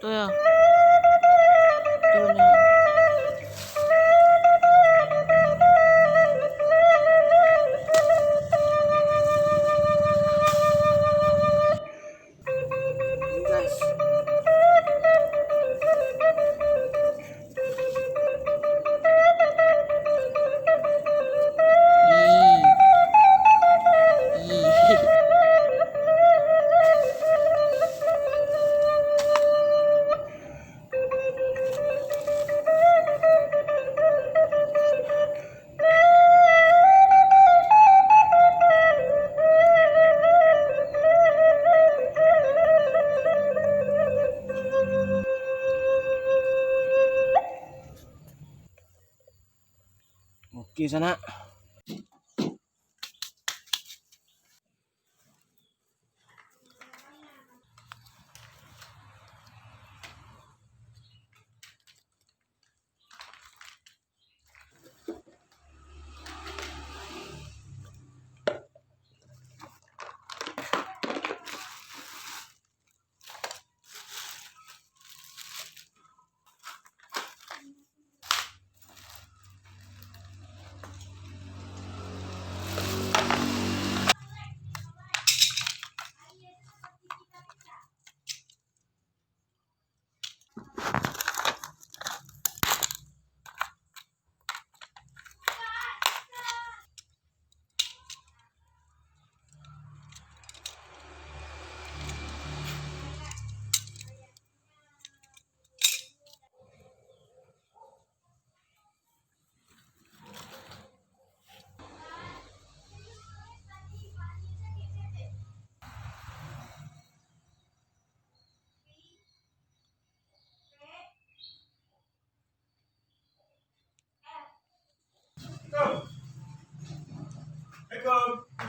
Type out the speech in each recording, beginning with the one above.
Tuh ya. Turun ya. Ini guys. Ih. Ih. Oke sana.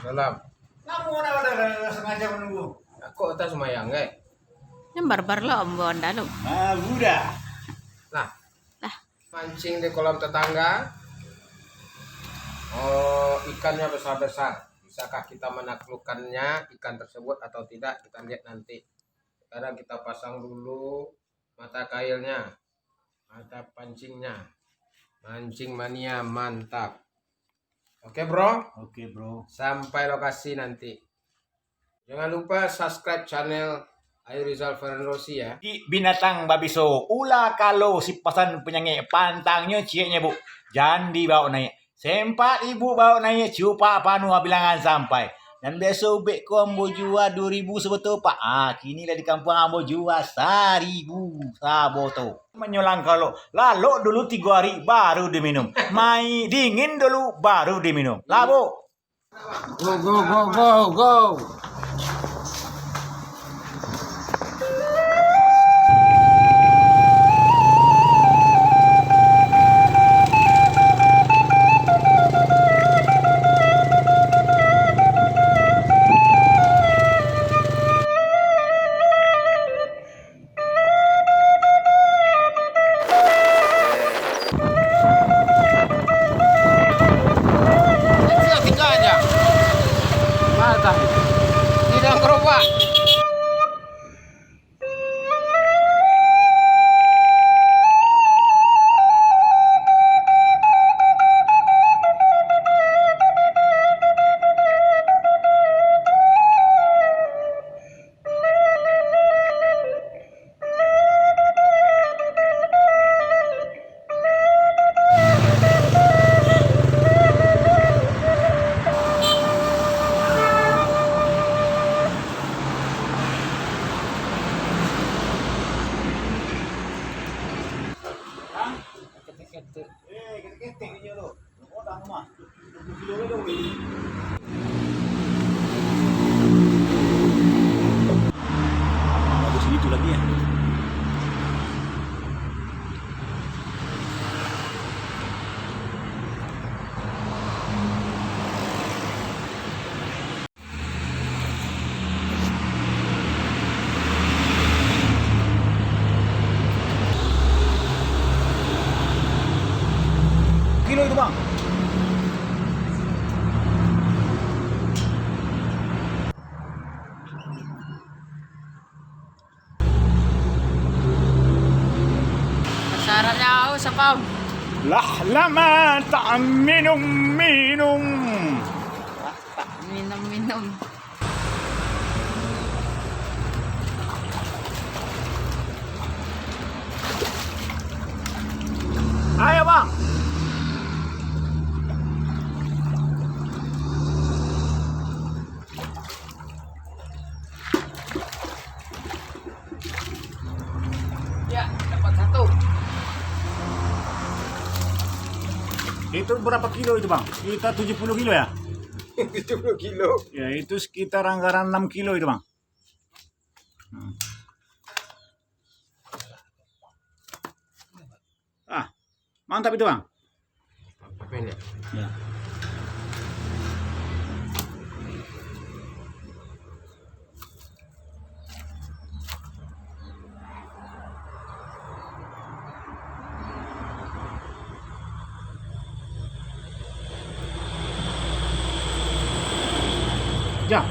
Salam. Kamu udah sengaja menunggu. Aku atas semayang, Yang barbar lo om bawa dalam. Ah, udah. Nah, Lah. mancing di kolam tetangga. Oh, ikannya besar-besar. Bisakah kita menaklukkannya ikan tersebut atau tidak? Kita lihat nanti. Sekarang kita pasang dulu mata kailnya, mata pancingnya. Mancing mania mantap. Oke bro, Oke bro. sampai lokasi nanti. Jangan lupa subscribe channel Ayu Rizal Fernrosi ya. Di binatang babiso, ula kalau si pasan penyanyi pantangnya cieknya bu, jangan dibawa naik. Sempat ibu bawa naik cupa panu bilangan sampai. Dan besok bek ko ambo jua 2000 sebetul pak. Kini lah di kampung ambo jua 1000 saboto. Menyolang kalau lalu dulu 3 hari baru diminum. Mai dingin dulu baru diminum. Labo. Go go go go go. Tinggal aja. Mata. Tidak gerobak. Ketik dia tu. Orang mah. 20 kilo tu. Bagus gitu lagi ya. Kilo itu bang. sakam. Lah lama tak minum. Tak minum-minum. Ayo bang. Ya, dapat satu. Itu berapa kilo itu bang? Kita 70 kilo ya? 70 kilo. Ya itu sekitar anggaran 6 kilo itu bang. Ah, mantap itu bang. Apa ini? Ya. Ya.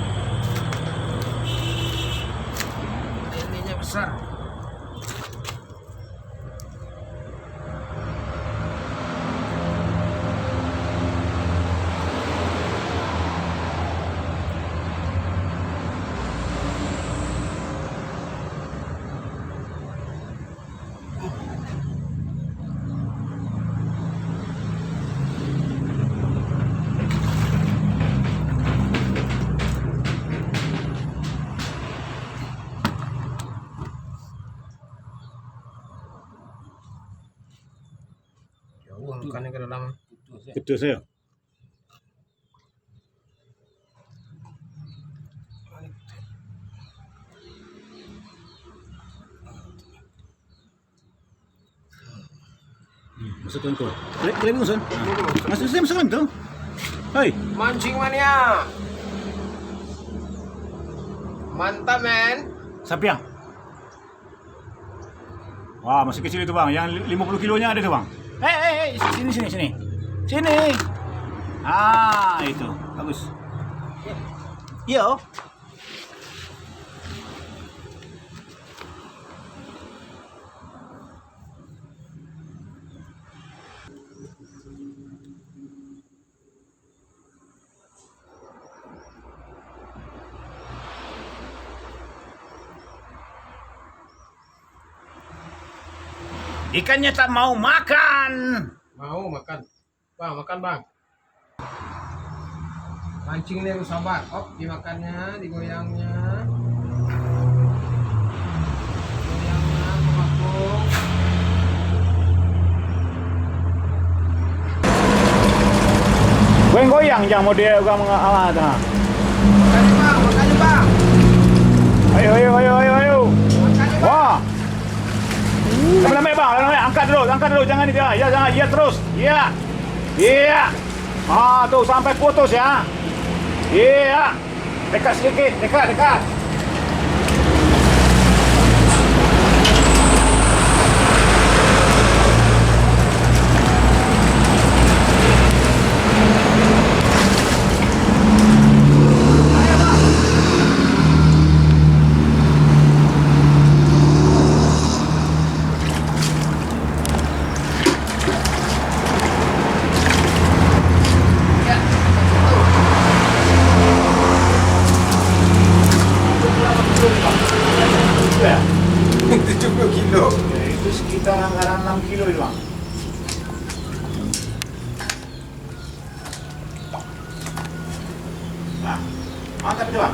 Ininya besar. Jauh bukannya ke dalam. Betul saya. Masukkan tu. Kalian masukkan. Masuk saya masukkan tu. Hai. Mancing mania. Mantap men. Siapa yang? Wah, masih kecil itu bang. Yang 50 kilonya ada tu bang. Hei, sini. Sini. Ah, itu. Bagus. Yo. Ikannya tak mau makan. Mau makan. Bang, makan bang. Mancing ini harus sabar. Dimakannya, digoyangnya. Goyangnya, mengapung. Goyang jangan model orang mengalah dah. Makanya bang. Ayo. Makanya bang. Wah. Lama-lama bang, angkat dulu, jangan itu ya, jangan, ya terus, iya. Ah tuh sampai putus ya, iya. Dekat sedikit, dekat. Ya. 70 kilo. Ya, itu sekitar anggaran 6 kilo itu bang. Nah, mantap itu bang.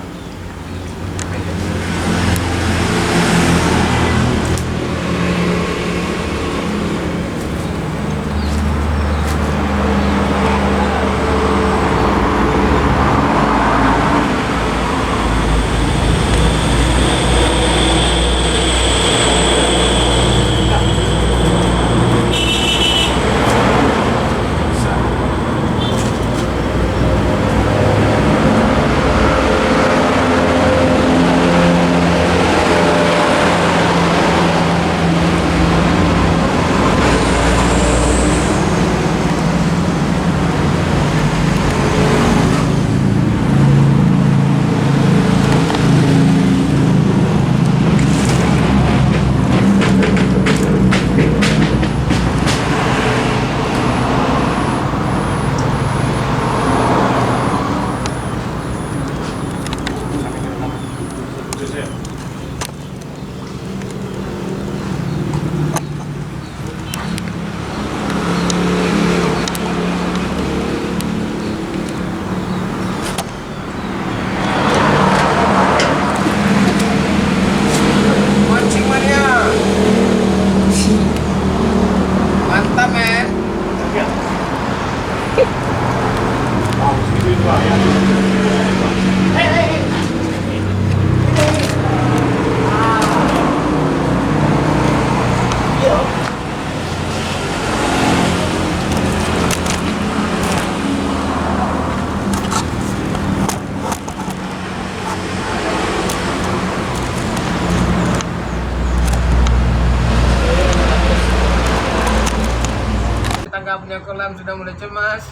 punya kolam sudah mulai cemas.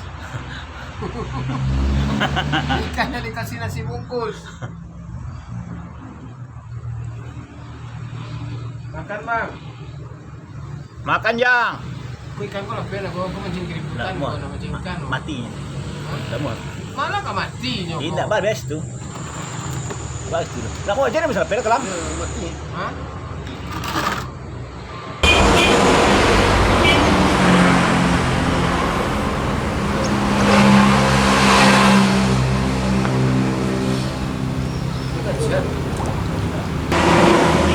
Ikannya dikasih nasi bungkus. Makan bang. Makan Jang. Ikan kau lapar lah, kau mancing kiri Nggak hutan, muat. kau nak mancing ikan. Matinya. Enggak muat. Malah kau mati nyok. Tidak bagus tuh. Bagus tuh. Lah kok aja bisa pera kelam. Mati. Hah?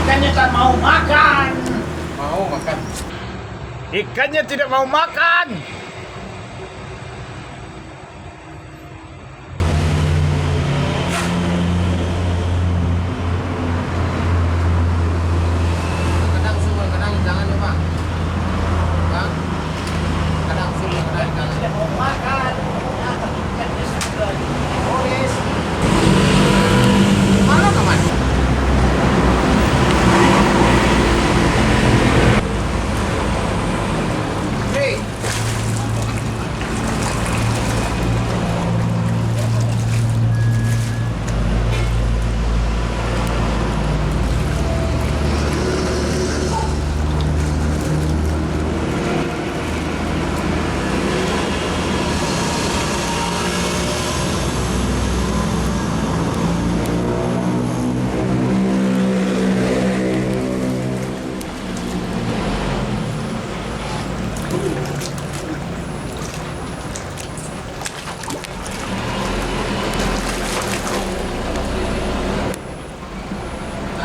Ikannya tak mau makan. Mau makan. Ikannya tidak mau makan. Kadang semua kadang jangan ya bang. Bang. Kadang semua kadang jangan. Tidak mau makan. Ikannya sudah digores. Malah kau mati. Hey.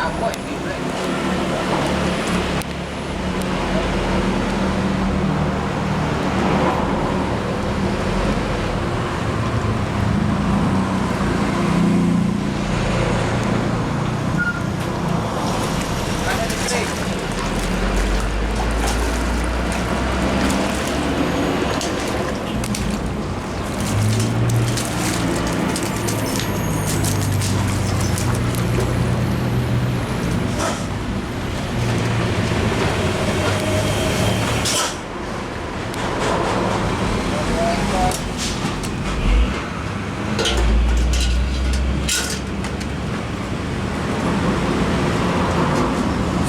Apa ini? Ada di sini.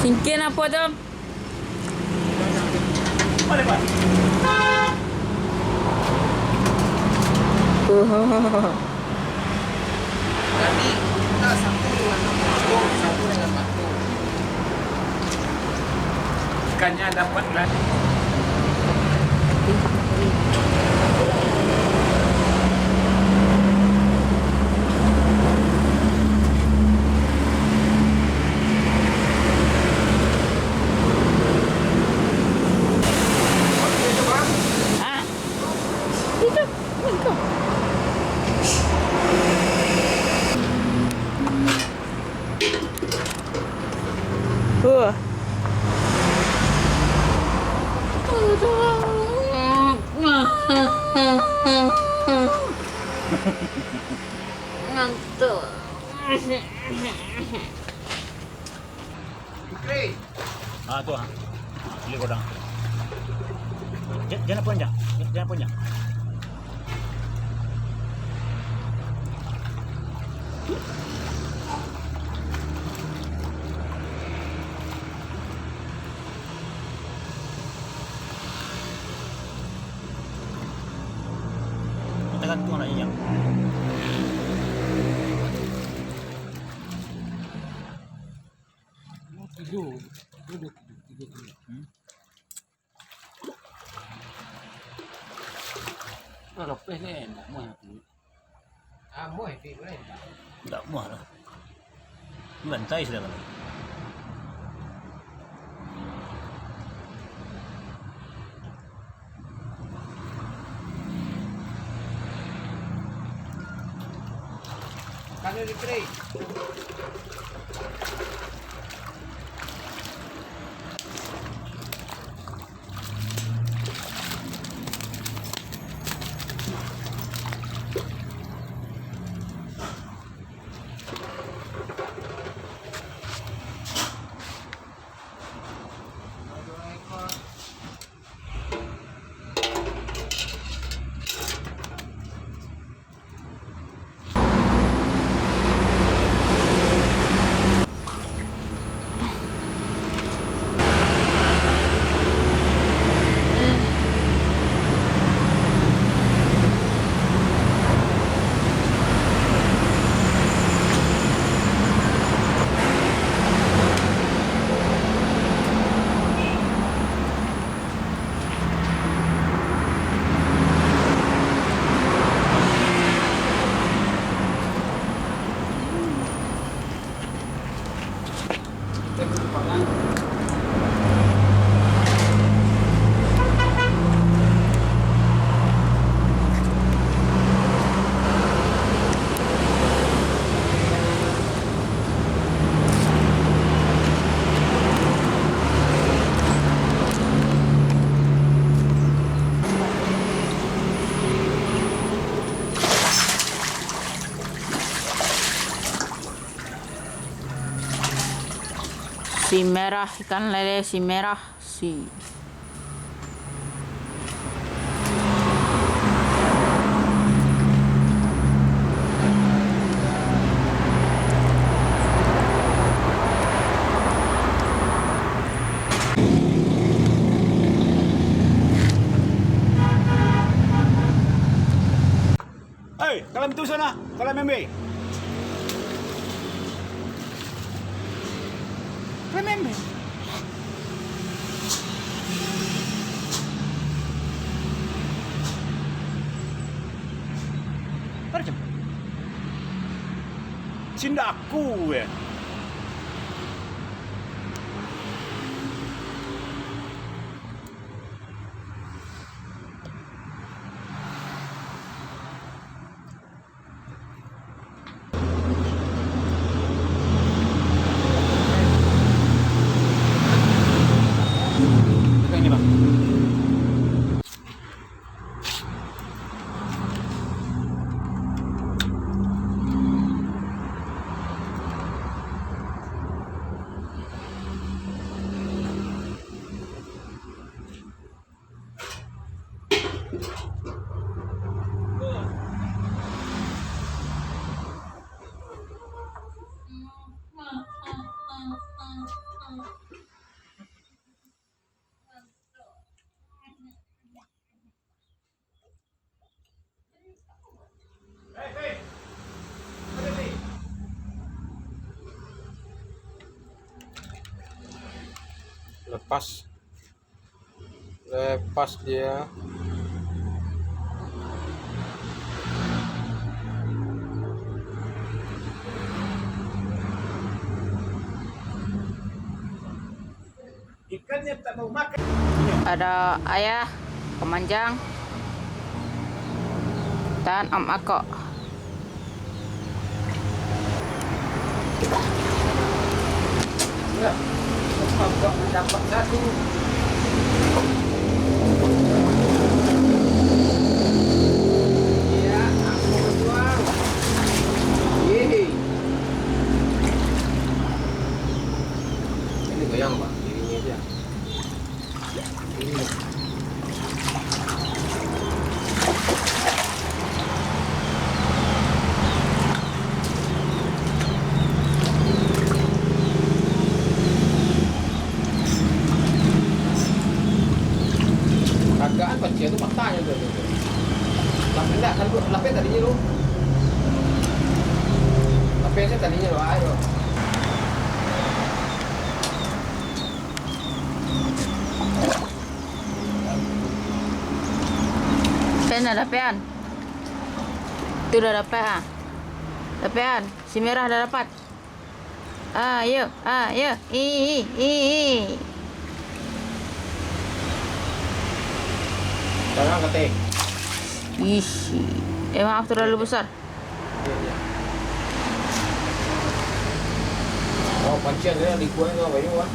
Singkin apa tu? Boleh Pak. Jadi kita satu dengan batu, satu dengan batu. Ikannya dapat lah. Ha? Itu, engkau. Ngantuk. Fikri, Ah tu ah. Sili kodang. Jangan panjang. Jangan panjang. Tekan tu nak yang. duduk. Kalau pes ni enak mah tu. Amo itu boleh. Tak muah lah. Bantai sudah kan. Kano Fikri? Si merah, ikan lele si merah si. Hei, kalam tu sana. Kalam membe. Kalam membe. Macam. Cinta aku ya. Ini bang. Lepas dia. Ikannya tak mau makan. Ada ayah, kemanjang, dan Om Ako. Ya, kok dapat satu. Iya, aku berjuang. Yeay. Ini goyang pak, ini aja. Ini. Kagaan pancing itu matanya tuh. Lapis enggak kan lapis tadinya lu. Lapisnya tadinya lu ayo. Pen dah dapat. Itu dah dapat ah. Dapat. Si merah dah dapat. Ayo, ayo. I. Jangan ketik. Ih, maaf terlalu besar. Oh, pancing dia di kuah tu apa ini wah.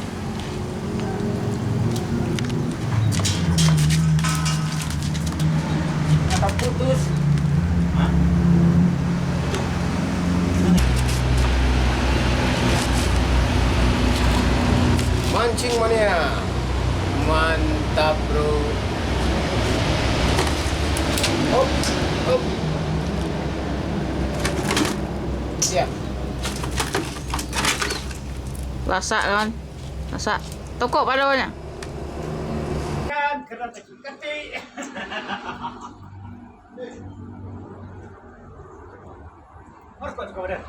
Tak putus. Mancing mania. Mantap, bro. Hop. Ya. Lasak kan? Lasak. Tokok padanya. Kan kena ketik. Harus kuat kau dah.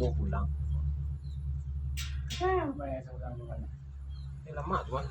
Mau pulang. Bayar seorang bukan. Ini lama tuan.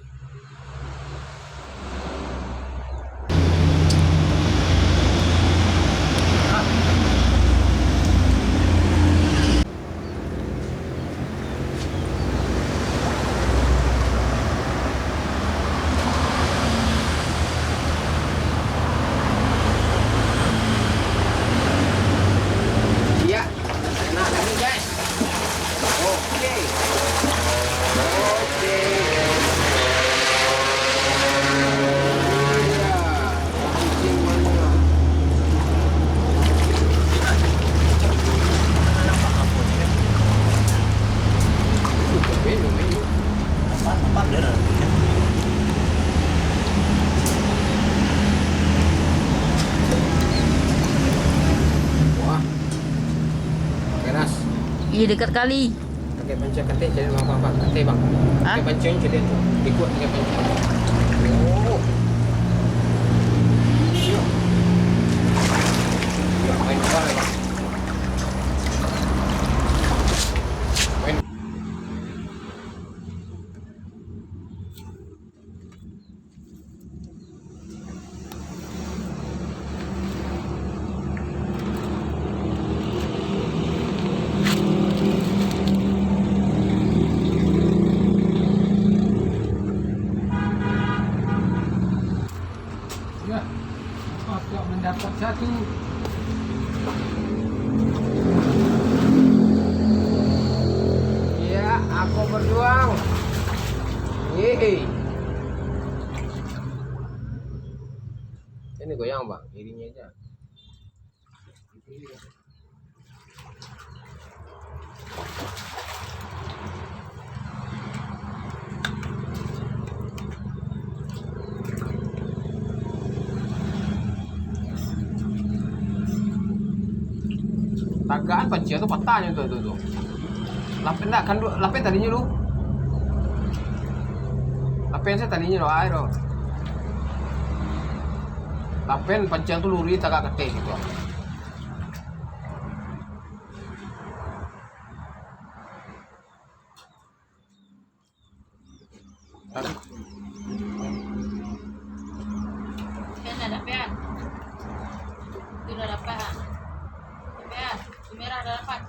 Iya dekat kali. Pakai pancing ketik jadi apa? Ketik bang. Hah? Pakai pancing jadi tu. Ikut pakai pancing. Oh. Ya, main apa bang? Main. Ya, Bapak mendapat satu. Ya, aku berjuang. Yeay. Ini goyang bang, irinya aja. Tagaan pancia tuh patahnya tuh. Lapin enggak kan lapin tadinya lu. Lapin saya tadinya lo air lo. Lapin pancia tuh luri tagak ketik gitu. Pean ada pean. Itu udah dapat. Pean, merah udah dapat.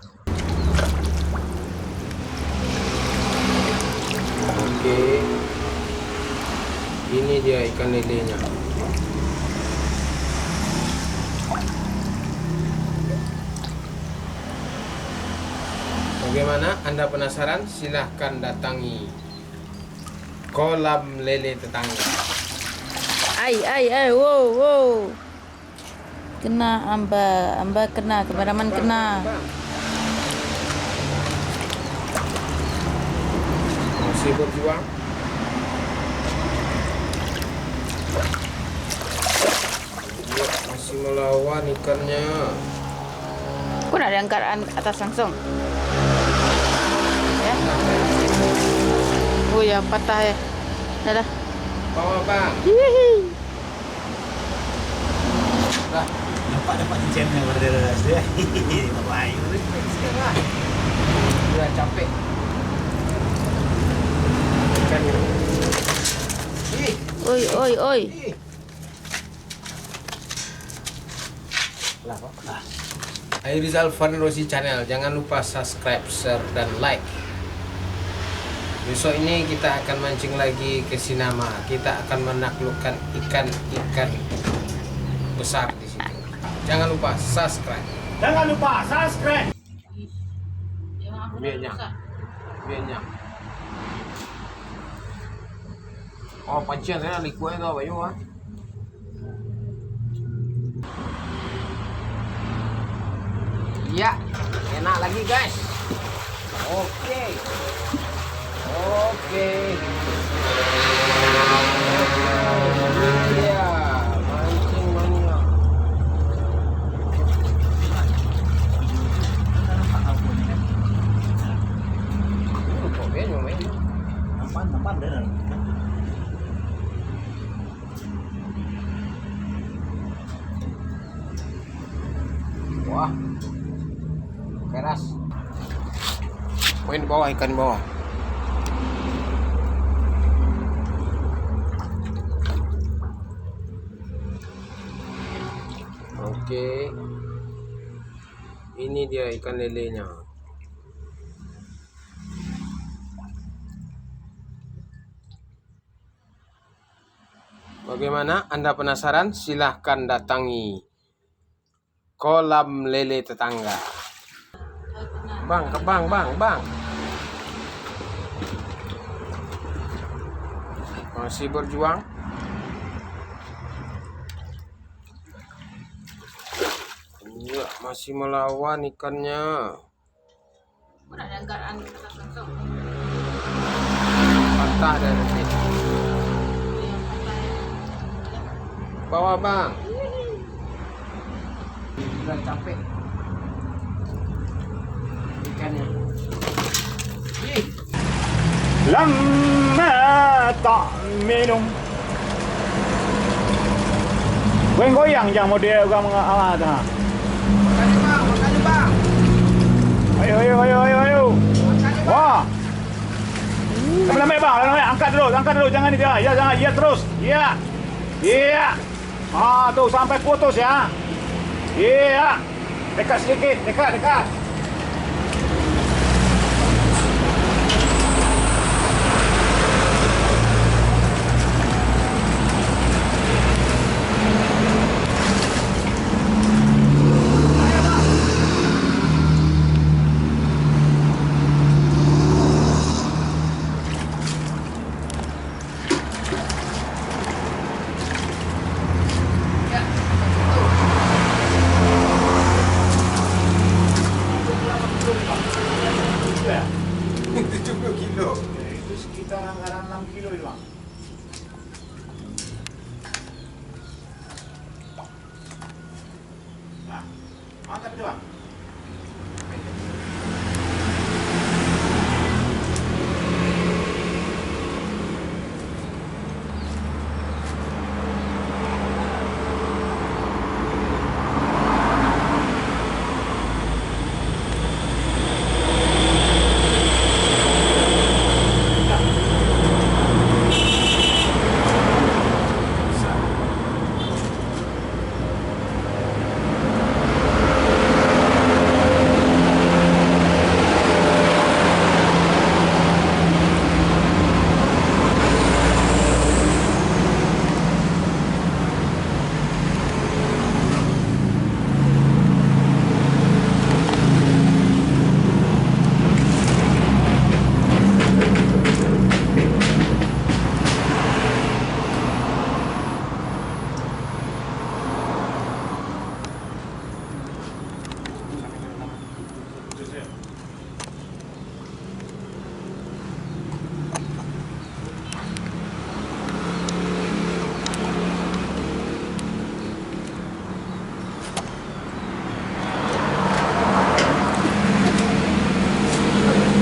Oke. Ini dia ikan lelenya. Bagaimana? Anda penasaran? Silahkan datangi kolam lele tetangga. Ai, wow. Kena amba kena, kameraman kena. Masih berjuang. Dia masih melawan ikannya. Kok nak diangkat atas langsung? Ya. Oh ya, patah ya. Dah. Bawa bang. Hihi. Dah. Dapat cincin yang berderas dia. Apa ayu? Udah capek. Ikannya. Ih. Oi. Ih. Lah, Pak. Airizal Fani Rosi Channel, jangan lupa subscribe, share, dan like. Besok ini kita akan mancing lagi ke Sinama. Kita akan menaklukkan ikan-ikan besar di situ. Jangan lupa subscribe. Biarnya. Oh, pancian saya liquid itu apa yuk? Ya, enak lagi guys. Oke. Ini dia mancing mania. Kok main. Nampak benar. Wah, keras. Poin bawah, ikan bawah. Oke, ini dia ikan lelenya. Bagaimana? Anda penasaran? Silahkan datangi kolam lele tetangga. Bang. Masih berjuang. Iya, masih melawan ikannya. Kok nak diangkat atas langsung? Patah dari sini. Iya, patah ya. Bawa bang. Udah capek ikannya. Lama tak minum. Goyang-goyang jangan model orang mengalah dah. Makanya bang. Ayo, ayo, ayo, ayo, ayo. Wah. Lambat bang, lambat. Angkat dulu, jangan ini. Ya, jangan, ya terus. Ya. Iya. Tuh sampai putus ya. Iya. Dekat sedikit, dekat. Ya. 70 kilo. Itu sekitar anggaran 6 kilo itu bang. Nah, mantap itu bang.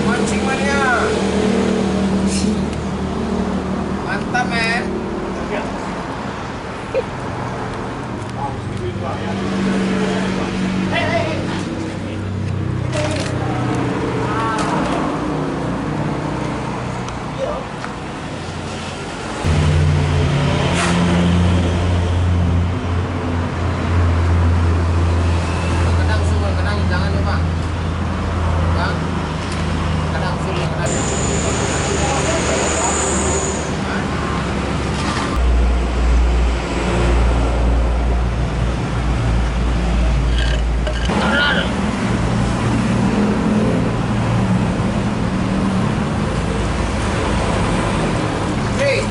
Mancing mania. Mantap men. Kadang semua kadang jangan ya bang. Bang. Kadang semua kadang. Hey.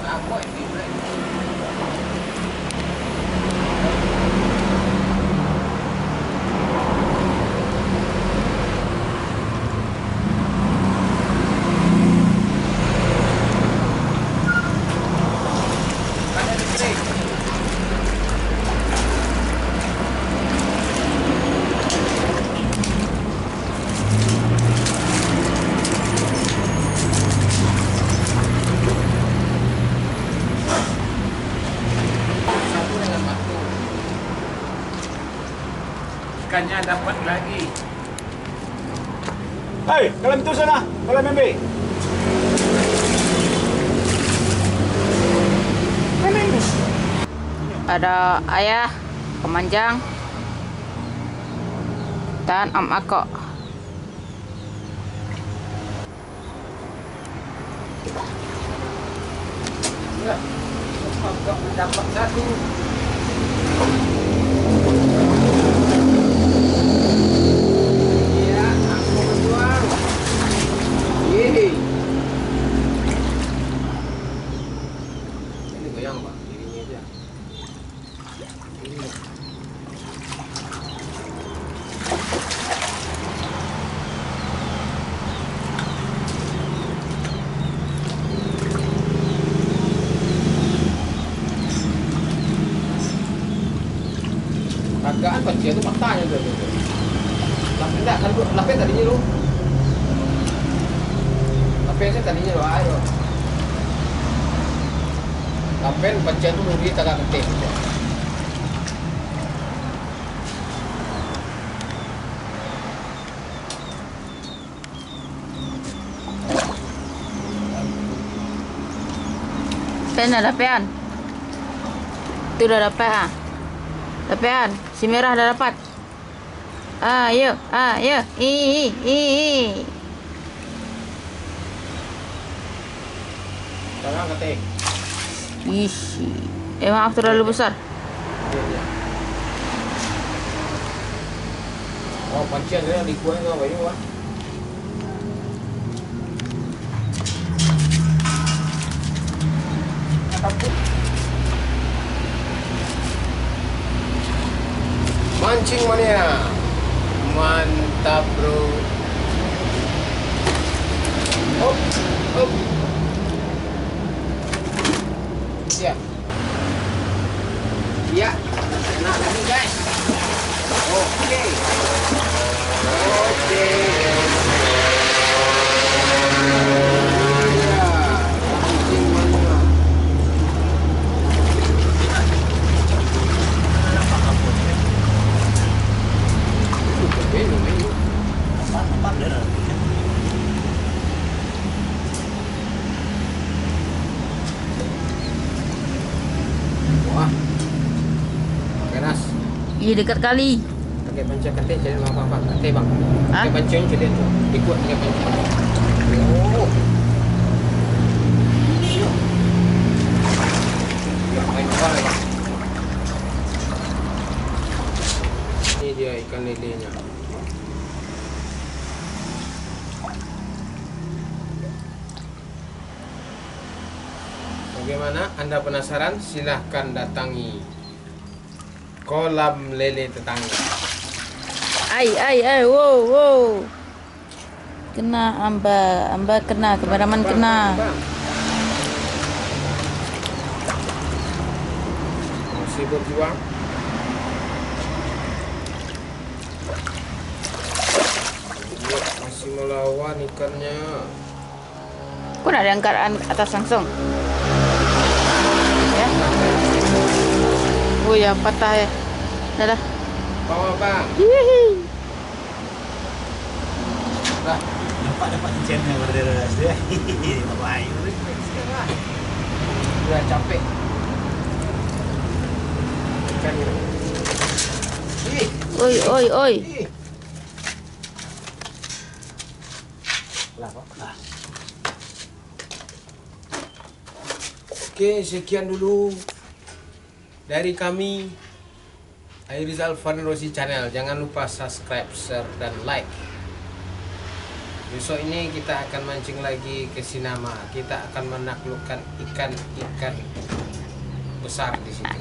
Apa ini? Ada di sini. Satu dengan satu. Ikannya dapat lagi. Hei, kalian itu sana, kalian membe. Ada ayah, kemanjang, dan Om Ako. Ya, dapat satu. pancian itu faktanya tuh. Lapin enggak kan lapin tadinya lu. Lapin sih tadinya lu ayo. Lapin pancian tuh rugi kagak ketik. Pen ada pean. Itu udah dapat ah. Dapean, si merah udah dapat. Ayo, ayo. I. Kagak ketik. Ih, maaf terlalu besar. Iya. Oh, pancian dia di kuah enggak bayu ah. Mancing mania. Mantap, bro. Hop. Ya. Ya. Nah, ini guys. Oke. Ya, mancing mania. Wah, panas. Iya dekat kali. Pakai pancing ketik jadi apa? Ketik bang. Hah? Pakai pancing jadi tu. Ikut pakai pancing. Oh. Ya, main apa bang? Ini dia ikan lelenya. Bagaimana? Anda penasaran? Silahkan datangi kolam lele tetangga. Ai, wow. Kena amba kena, kameraman kena. Masih berjuang. Dia masih melawan ikannya. Kok nak diangkat atas langsung? Ya. Oh ya, patah ya. Dah. Bawa bang. Hihi. Dah. Dapat ikannya berderas dia. Bayu. Sudah capek. Ikannya. Ih. Oi. Ih. Lah, Pak. Oke, sekian dulu dari kami Airizal Fanrosi Channel. Jangan lupa subscribe, share, dan like. Besok ini kita akan mancing lagi ke Sinama. Kita akan menaklukkan ikan-ikan besar di situ.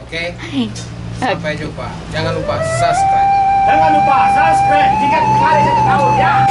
Oke? Sampai jumpa. Jangan lupa subscribe. Jangan lupa subscribe jika kalian sudah tahu ya.